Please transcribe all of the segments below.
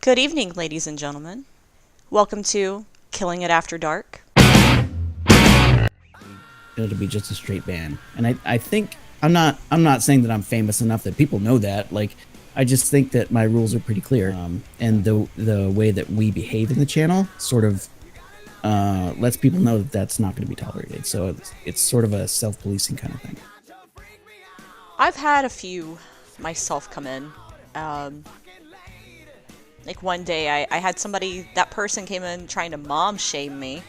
Good evening, ladies and gentlemen. Welcome to Killing It After Dark. It'll be just a straight ban. And I think I'm not saying that I'm famous enough that people know that. Like, I just think that my rules are pretty clear. And the way that we behave in the channel sort of lets people know that that's not going to be tolerated. So it's sort of a self-policing kind of thing. I've had a few myself come in. Like one day I had somebody, that person came in trying to mom shame me.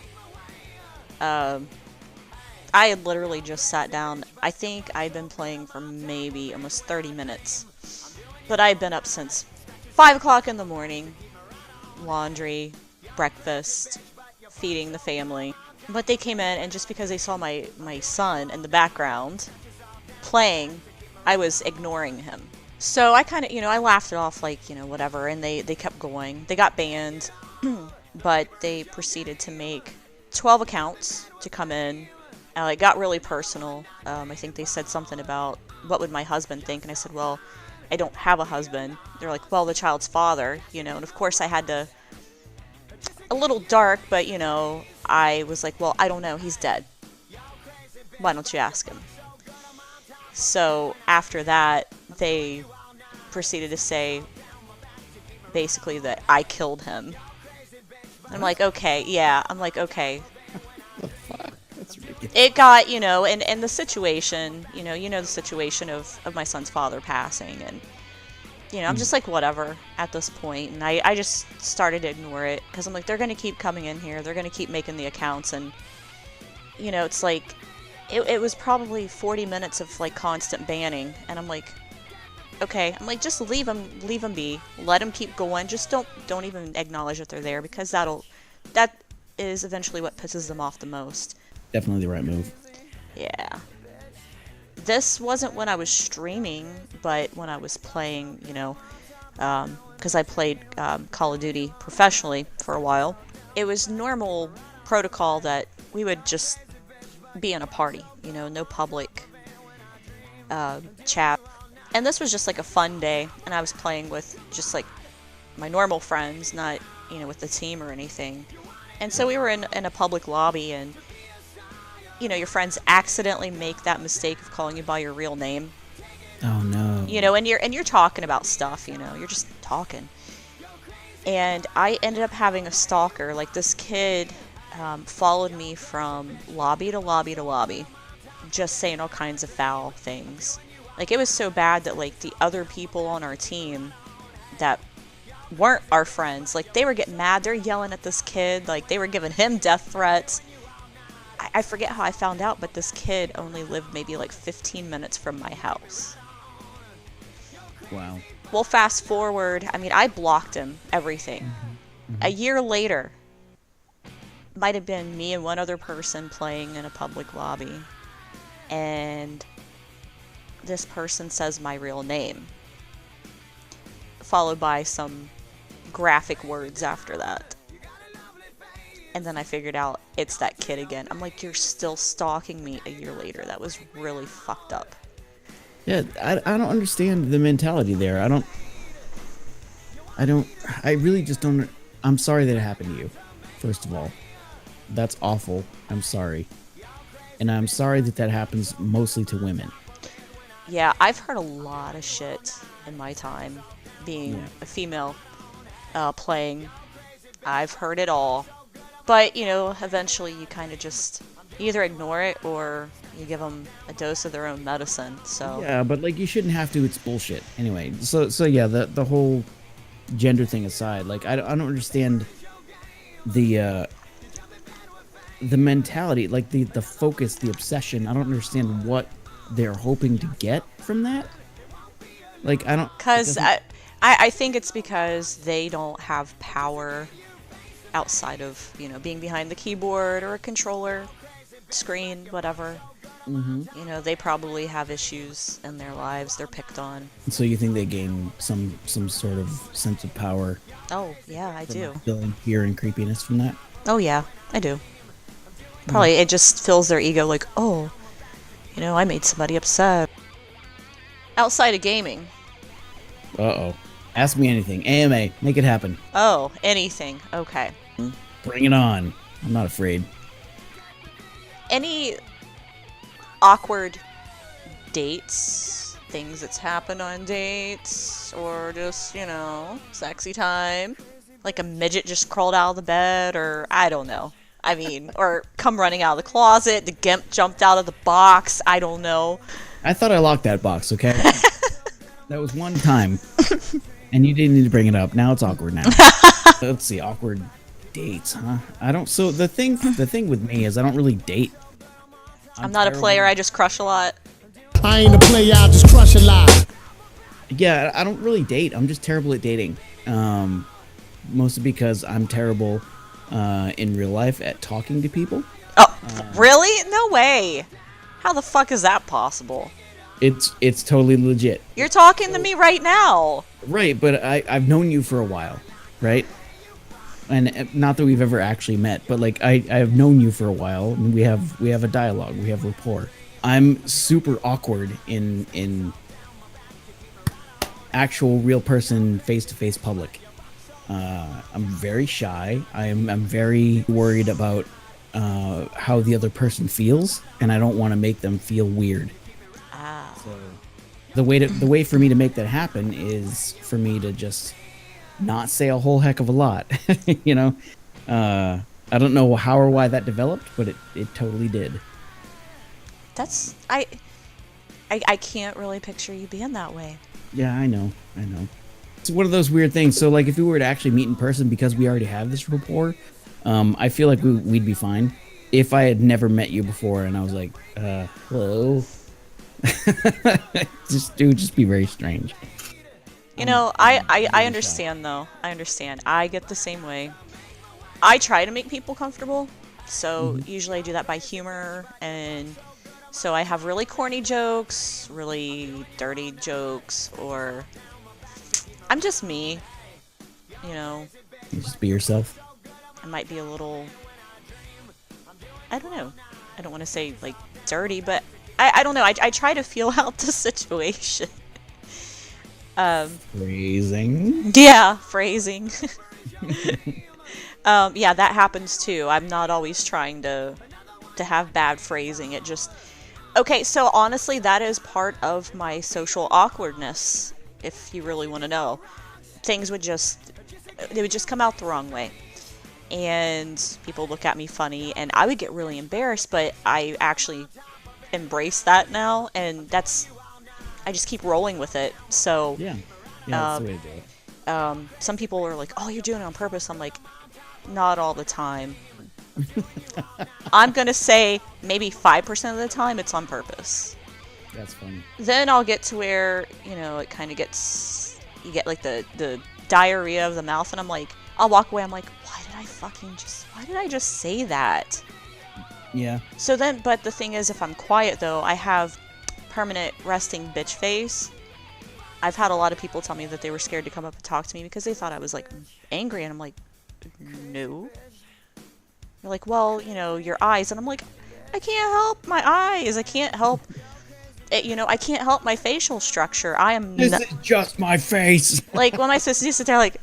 I had literally just sat down. I think I'd been playing for maybe almost 30 minutes. But I had been up since 5 o'clock in the morning. Laundry, breakfast, feeding the family. But they came in, and just because they saw my son in the background playing, I was ignoring him. So I kind of, I laughed it off like, whatever, and they kept going. They got banned, but they proceeded to make 12 accounts to come in. It got really personal. I think they said something about, what would my husband think? And I said, well, I don't have a husband. They're like, well, the child's father, and of course I had to, a little dark, but, I was like, well, I don't know, he's dead. Why don't you ask him? So after that, they proceeded to say, basically, that I killed him. I'm like, okay, yeah. I'm like, okay. The fuck? That's ridiculous. It got, and the situation, the situation of my son's father passing, and, I'm just like, whatever, at this point, and I just started to ignore it, because I'm like, they're going to keep coming in here, they're going to keep making the accounts, and, it's like, it was probably 40 minutes of, like, constant banning, and I'm like, okay, I'm like, just leave them be, let them keep going, just don't even acknowledge that they're there, because that is eventually what pisses them off the most. Definitely the right move. Yeah. This wasn't when I was streaming, but when I was playing, because I played Call of Duty professionally for a while. It was normal protocol that we would just be in a party, no public chat. And this was just like a fun day, and I was playing with just like my normal friends, not, with the team or anything. And so we were in a public lobby, and your friends accidentally make that mistake of calling you by your real name. Oh no. And you're talking about stuff, you're just talking. And I ended up having a stalker. Like, this kid followed me from lobby to lobby to lobby, just saying all kinds of foul things. Like, it was so bad that, like, the other people on our team that weren't our friends, like, they were getting mad. They're yelling at this kid. Like, they were giving him death threats. I forget how I found out, but this kid only lived maybe, like, 15 minutes from my house. Wow. Well, fast forward, I blocked him, everything. Mm-hmm. A year later, might have been me and one other person playing in a public lobby, and this person says my real name, followed by some graphic words after that. And then I figured out it's that kid again. I'm like, you're still stalking me a year later. That was really fucked up. Yeah, I don't understand the mentality there. I really just don't. I'm sorry that it happened to you, first of all. That's awful. I'm sorry. And I'm sorry that happens mostly to women. Yeah, I've heard a lot of shit in my time being a female playing. I've heard it all. But, eventually you kind of just either ignore it or you give them a dose of their own medicine. So yeah, but like, you shouldn't have to. It's bullshit. Anyway, so yeah, the whole gender thing aside, like, I don't understand the mentality, like the focus, the obsession. I don't understand what they're hoping to get from that. Like, I don't. Because I think it's because they don't have power outside of, being behind the keyboard or a controller, screen, whatever. Mm-hmm. They probably have issues in their lives. They're picked on. So you think they gain some sort of sense of power? Oh, yeah, I do. Feeling fear and creepiness from that? Oh, yeah, I do. Probably it just fills their ego like, oh, I made somebody upset. Outside of gaming. Uh-oh. Ask me anything. AMA, make it happen. Oh, anything. Okay. Bring it on. I'm not afraid. Any awkward dates? Things that's happened on dates? Or just, you know, sexy time? Like a midget just crawled out of the bed, or I don't know. I mean, or come running out of the closet, the gimp jumped out of the box, I don't know. I thought I locked that box, okay? That was one time. And you didn't need to bring it up. Now it's awkward now. Let's see, awkward dates, huh? I don't, so the thing with me is I don't really date. I'm not a player, I just crush a lot. I ain't a player, I just crush a lot. Yeah, I don't really date. I'm just terrible at dating. Mostly because I'm terrible in real life at talking to people. Oh, really? No way. How the fuck is that possible? It's totally legit. You're talking to me right now. Right, but I've known you for a while, right? And not that we've ever actually met, but like I've known you for a while, and we have a dialogue, we have rapport. I'm super awkward in actual real person face-to-face public. I'm very shy. I'm very worried about how the other person feels, and I don't want to make them feel weird. Ah. So the way for me to make that happen is for me to just not say a whole heck of a lot. You know, I don't know how or why that developed, but it totally did. That's I can't really picture you being that way. Yeah, I know. It's one of those weird things. So, like, if we were to actually meet in person, because we already have this rapport, I feel like we'd be fine. If I had never met you before and I was like, hello, it would just be very strange. You know, I understand, though. I understand. I get the same way. I try to make people comfortable, so usually I do that by humor, and so I have really corny jokes, really dirty jokes, or I'm just me, you know. You just be yourself. I might be a little, I don't know. I don't want to say, like, dirty, but I don't know. I try to feel out the situation. Phrasing. Yeah, phrasing. Yeah, that happens too. I'm not always trying to have bad phrasing. It just... Okay, so honestly, that is part of my social awkwardness, if you really want to know. Things would just... They would just come out the wrong way. And people look at me funny, and I would get really embarrassed, but I actually embrace that now, and that's... I just keep rolling with it, so... Yeah, that's the way to do it. Some people are like, oh, you're doing it on purpose. I'm like, not all the time. I'm gonna say maybe 5% of the time it's on purpose. That's funny. Then I'll get to where, you know, it kind of gets... You get, like, the diarrhea of the mouth, and I'm like... I'll walk away, I'm like, why did I just say that? Yeah. So then, but the thing is, if I'm quiet, though, I have permanent resting bitch face. I've had a lot of people tell me that they were scared to come up and talk to me because they thought I was, like, angry, and I'm like, no. They're like, well, you know, your eyes, and I'm like, I can't help my eyes, I can't help it, you know, I can't help my facial structure. I am This is just my face. like, when my sister used to sit there, like,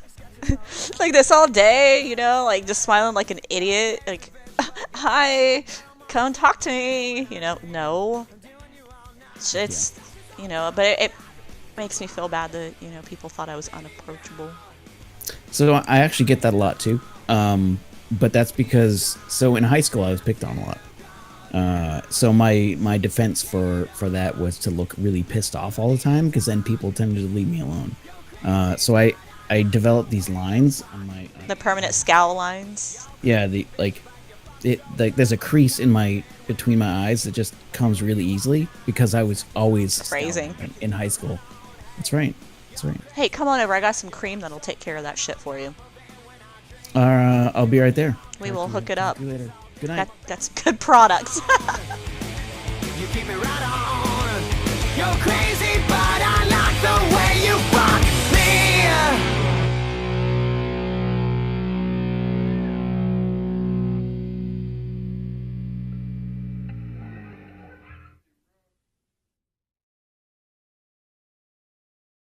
like this all day, you know, like, just smiling like an idiot, like, hi, come talk to me, you know, no. It's, you know, but it makes me feel bad that, you know, people thought I was unapproachable. So I actually get that a lot too. But that's because, so in high school I was picked on a lot. So my defense for that was to look really pissed off all the time, because then people tended to leave me alone. So I developed these lines on my... the permanent scowl lines? Yeah, there's a crease between my eyes that just comes really easily because I was always phrasing in high school. That's right. Hey, come on over. I got some cream that'll take care of that shit for you. I'll be right there. We will hook it up. See you later. Good night. That's good products. You keep me right on. You're crazy.